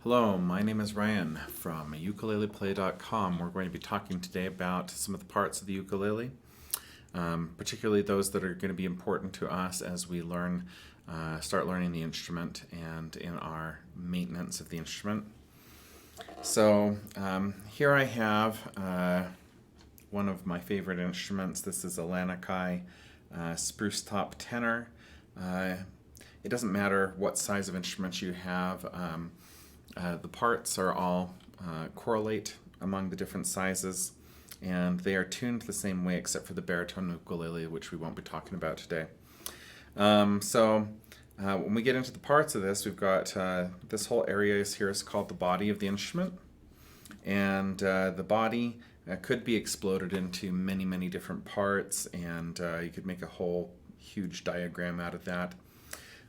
Hello, my name is Ryan from ukuleleplay.com. We're going to be talking today about some of the parts of the ukulele, particularly those that are going to be important to us as we start learning the instrument and in our maintenance of the instrument. So here I have one of my favorite instruments. This is a Lanakai spruce top tenor. It doesn't matter what size of instruments you have. The parts are all correlate among the different sizes, and they are tuned the same way except for the baritone ukulele, which we won't be talking about today. When we get into the parts of this, we've got this whole area here is called the body of the instrument, and the body could be exploded into many, many different parts, and you could make a whole huge diagram out of that.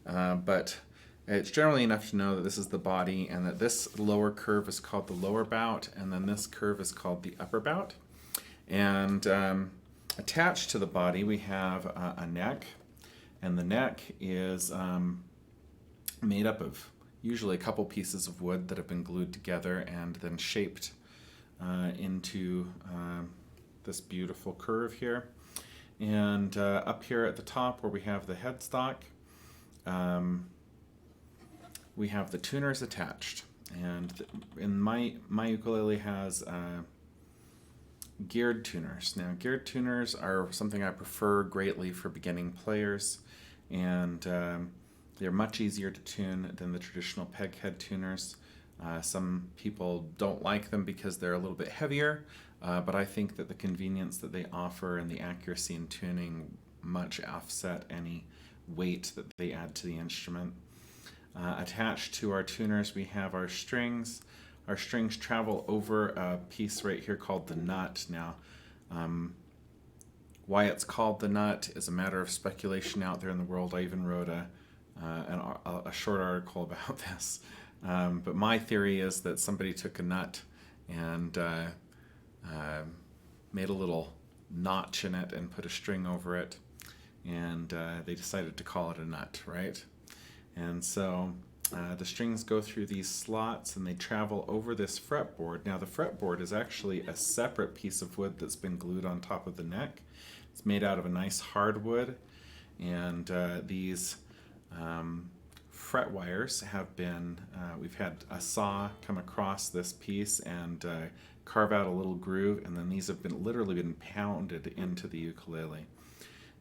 But it's generally enough to know that this is the body and that this lower curve is called the lower bout, and then this curve is called the upper bout. And attached to the body we have a neck, and the neck is made up of usually a couple pieces of wood that have been glued together and then shaped into this beautiful curve here. And up here at the top where we have the headstock, we have the tuners attached, and in my ukulele has geared tuners. Now, geared tuners are something I prefer greatly for beginning players, and they're much easier to tune than the traditional peg head tuners. Some people don't like them because they're a little bit heavier, but I think that the convenience that they offer and the accuracy in tuning much offset any weight that they add to the instrument. Attached to our tuners we have our strings. Our strings travel over a piece right here called the nut. Now, why it's called the nut is a matter of speculation out there in the world. I even wrote a short article about this. But my theory is that somebody took a nut and made a little notch in it and put a string over it, and they decided to call it a nut, right? And so the strings go through these slots and they travel over this fretboard. Now, the fretboard is actually a separate piece of wood that's been glued on top of the neck. It's made out of a nice hardwood, and these fret wires have been, we've had a saw come across this piece and carve out a little groove, and then these have been literally been pounded into the ukulele.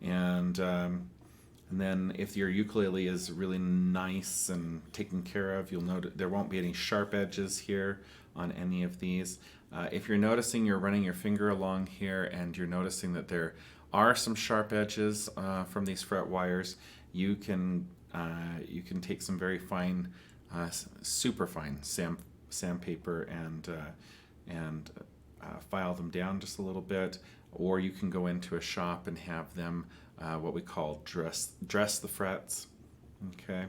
And then if your ukulele is really nice and taken care of, you'll notice there won't be any sharp edges here on any of these. If you're noticing you're running your finger along here and you're noticing that there are some sharp edges from these fret wires, you can take some very fine, super fine sandpaper and file them down just a little bit, or you can go into a shop and have them what we call dress the frets. Okay,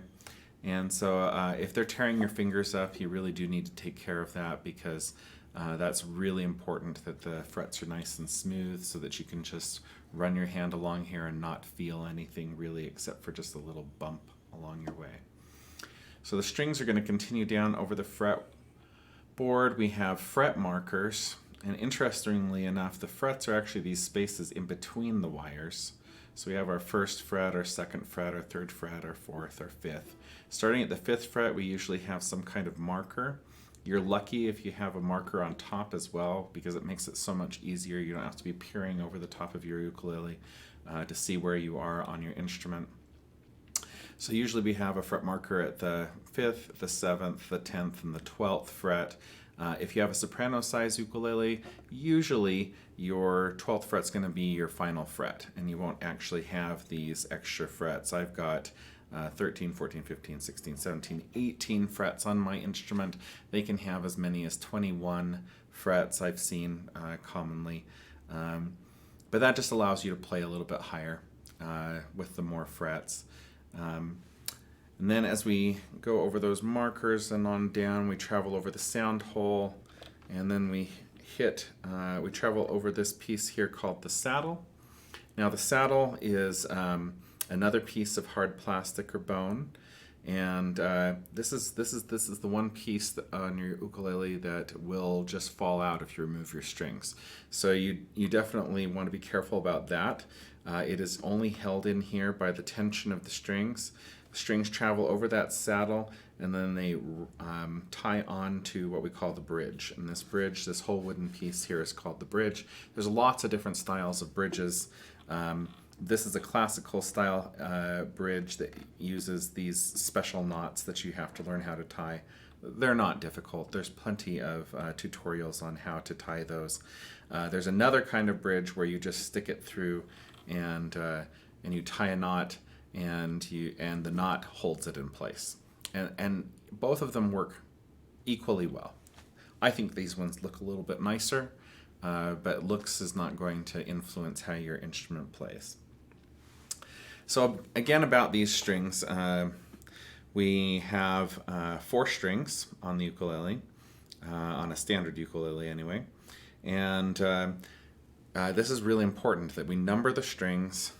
and so if they're tearing your fingers up, you really do need to take care of that, because that's really important that the frets are nice and smooth so that you can just run your hand along here and not feel anything really except for just a little bump along your way. So the strings are going to continue down over the fretboard. We have fret markers, and interestingly enough, the frets are actually these spaces in between the wires. So we have our first fret, our second fret, our third fret, our fourth, our fifth. Starting at the fifth fret, we usually have some kind of marker. You're lucky if you have a marker on top as well, because it makes it so much easier. You don't have to be peering over the top of your ukulele to see where you are on your instrument. So usually we have a fret marker at the 5th, the 7th, the 10th, and the 12th fret. If you have a soprano size ukulele, usually your 12th fret's going to be your final fret, and you won't actually have these extra frets. I've got 13, 14, 15, 16, 17, 18 frets on my instrument. They can have as many as 21 frets I've seen commonly. But that just allows you to play a little bit higher with the more frets. And then as we go over those markers and on down, we travel over the sound hole, and then we travel over this piece here called the saddle. Now the saddle is another piece of hard plastic or bone, And this is the one piece on your ukulele that will just fall out if you remove your strings. So you definitely want to be careful about that. It is only held in here by the tension of the strings. The strings travel over that saddle, and then they tie on to what we call the bridge. And this bridge, this whole wooden piece here, is called the bridge. There's lots of different styles of bridges. This is a classical style bridge that uses these special knots that you have to learn how to tie. They're not difficult. There's plenty of tutorials on how to tie those. There's another kind of bridge where you just stick it through and you tie a knot, and the knot holds it in place. And both of them work equally well. I think these ones look a little bit nicer, but looks is not going to influence how your instrument plays. So again, about these strings, we have 4 strings on the ukulele, on a standard ukulele anyway. And this is really important that we number the strings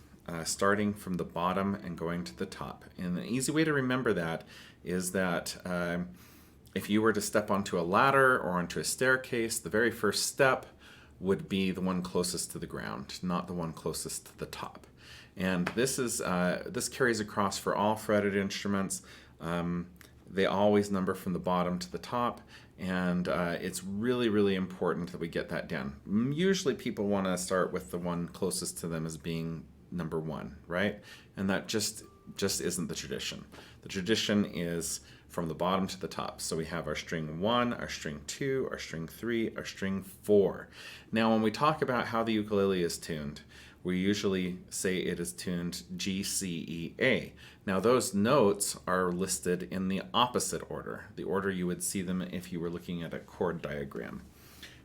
starting from the bottom and going to the top. And the easy way to remember that is that if you were to step onto a ladder or onto a staircase, the very first step would be the one closest to the ground, not the one closest to the top. And this carries across for all fretted instruments. They always number from the bottom to the top, and it's really, really important that we get that down. Usually people want to start with the one closest to them as being number 1, right? And that just isn't the tradition. The tradition is from the bottom to the top. So we have our string 1, our string 2, our string 3, our string 4. Now when we talk about how the ukulele is tuned, we usually say it is tuned G, C, E, A. Now those notes are listed in the opposite order, the order you would see them if you were looking at a chord diagram.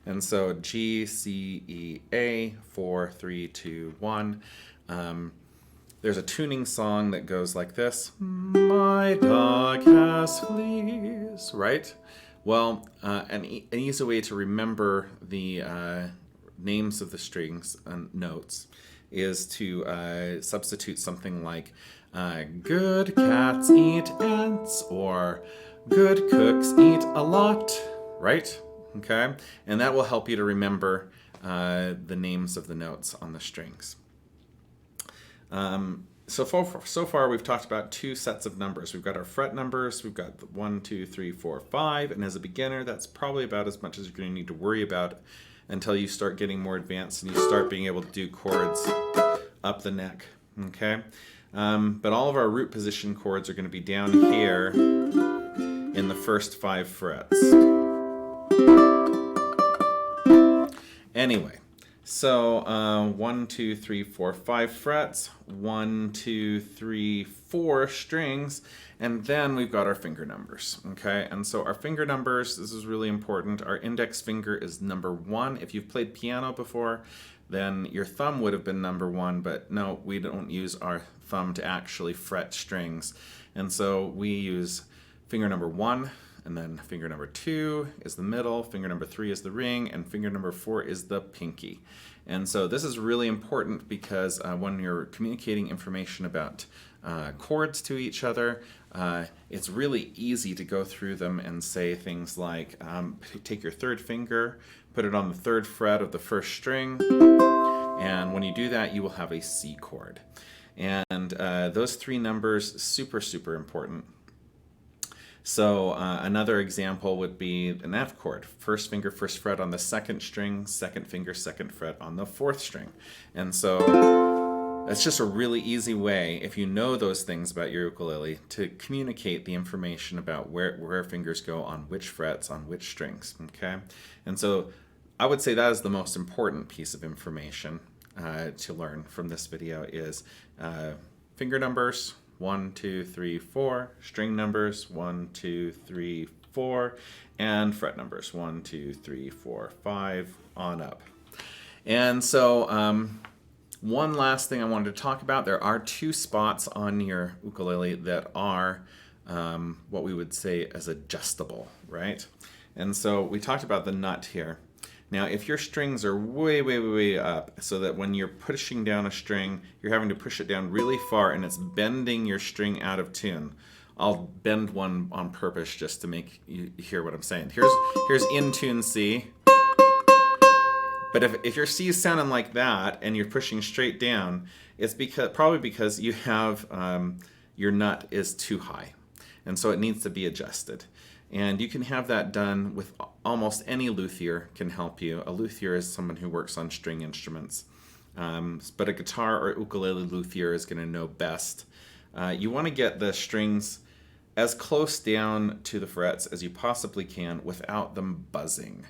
And so G, C, E, A, 4, 3, 2, 1. There's a tuning song that goes like this. My dog has fleas, right? Well, an easy way to remember the names of the strings and notes is to substitute something like good cats eat ants, or good cooks eat a lot, right? Okay, and that will help you to remember the names of the notes on the strings. So far we've talked about 2 sets of numbers. We've got our fret numbers, we've got 1, 2, 3, 4, 5, and as a beginner that's probably about as much as you're going to need to worry about until you start getting more advanced and you start being able to do chords up the neck, okay? But all of our root position chords are going to be down here in the first 5 frets. Anyway, so 1, 2, 3, 4, 5 frets, 1, 2, 3, 4 strings, and then we've got our finger numbers, okay? And so our finger numbers, this is really important. Our index finger is number 1. If you've played piano before, then your thumb would have been number 1, but no, we don't use our thumb to actually fret strings. And so we use finger number 1, and then finger number 2 is the middle, finger number 3 is the ring, and finger number 4 is the pinky. And so this is really important because when you're communicating information about chords to each other, it's really easy to go through them and say things like, take your 3rd finger, put it on the 3rd fret of the 1st string, and when you do that, you will have a C chord. And those 3 numbers, super, super important. So another example would be an F chord. 1st finger, 1st fret on the 2nd string, 2nd finger, 2nd fret on the 4th string. And so that's just a really easy way, if you know those things about your ukulele, to communicate the information about where fingers go on which frets, on which strings, okay? And so I would say that is the most important piece of information to learn from this video is finger numbers, 1, 2, 3, 4, string numbers, 1, 2, 3, 4, and fret numbers, 1, 2, 3, 4, 5, on up. And so one last thing I wanted to talk about, there are 2 spots on your ukulele that are what we would say as adjustable, right? And so we talked about the nut here. Now, if your strings are way, way, way, way up, so that when you're pushing down a string, you're having to push it down really far and it's bending your string out of tune, I'll bend one on purpose just to make you hear what I'm saying. Here's in tune C. But if your C is sounding like that and you're pushing straight down, it's probably because you have your nut is too high, and so it needs to be adjusted. And you can have that done with almost any luthier can help you. A luthier is someone who works on string instruments, but a guitar or ukulele luthier is going to know best. You want to get the strings as close down to the frets as you possibly can without them buzzing.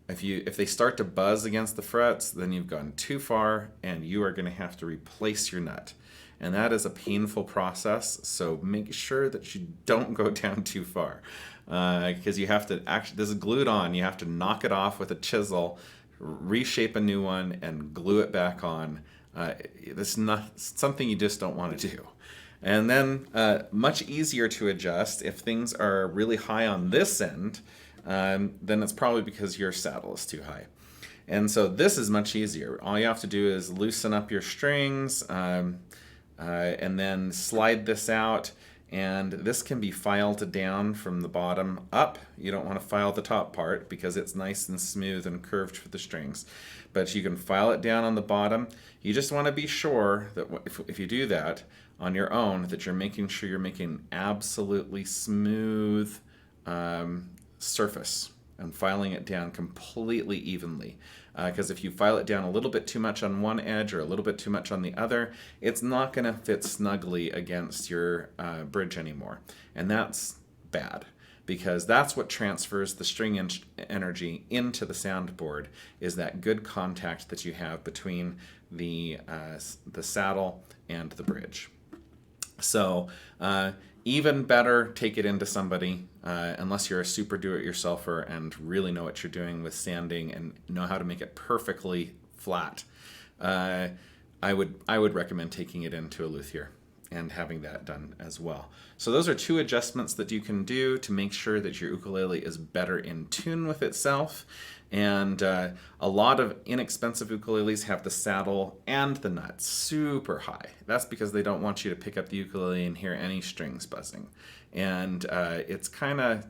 If they start to buzz against the frets, then you've gone too far and you are going to have to replace your nut. And that is a painful process, so make sure that you don't go down too far. Because you have to actually, this is glued on, you have to knock it off with a chisel, reshape a new one, and glue it back on. This is not something you just don't want to do. And then much easier to adjust if things are really high on this end, then it's probably because your saddle is too high. And so this is much easier. All you have to do is loosen up your strings and then slide this out. And this can be filed down from the bottom up. You don't want to file the top part because it's nice and smooth and curved for the strings. But you can file it down on the bottom. You just want to be sure that if you do that on your own, that you're making sure you're making absolutely smooth surface and filing it down completely evenly. Because if you file it down a little bit too much on one edge or a little bit too much on the other, it's not going to fit snugly against your bridge anymore. And that's bad, because that's what transfers the string energy into the soundboard, is that good contact that you have between the saddle and the bridge. So even better, take it into somebody, unless you're a super do-it-yourselfer and really know what you're doing with sanding and know how to make it perfectly flat. I would recommend taking it into a luthier and having that done as well. So those are two adjustments that you can do to make sure that your ukulele is better in tune with itself. And a lot of inexpensive ukuleles have the saddle and the nut super high. That's because they don't want you to pick up the ukulele and hear any strings buzzing. And it's kind of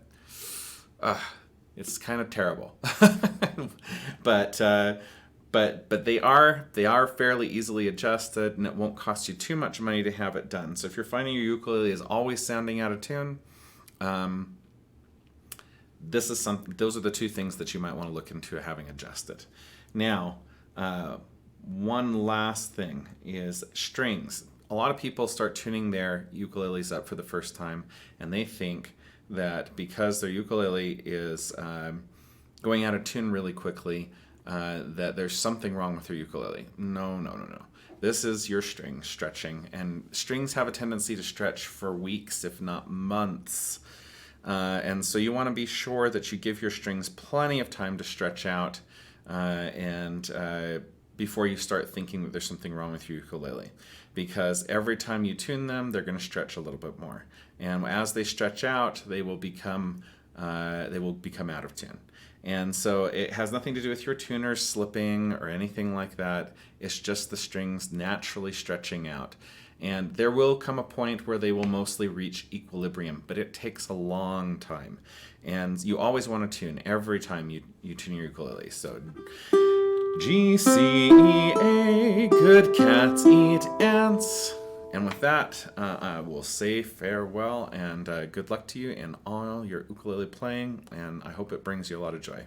terrible. But they are fairly easily adjusted, and it won't cost you too much money to have it done. So if you're finding your ukulele is always sounding out of tune, those are the two things that you might want to look into having adjusted. Now, one last thing is strings. A lot of people start tuning their ukuleles up for the first time, and they think that because their ukulele is going out of tune really quickly, that there's something wrong with your ukulele. No. This is your string stretching, and strings have a tendency to stretch for weeks, if not months. And so you want to be sure that you give your strings plenty of time to stretch out before you start thinking that there's something wrong with your ukulele. Because every time you tune them, they're going to stretch a little bit more. And as they stretch out, they will become out of tune. And so it has nothing to do with your tuner slipping or anything like that. It's just the strings naturally stretching out. And there will come a point where they will mostly reach equilibrium, but it takes a long time. And you always want to tune every time you tune your ukulele. So G, C, E, A, good cats eat ants. And with that, I will say farewell and good luck to you in all your ukulele playing, and I hope it brings you a lot of joy.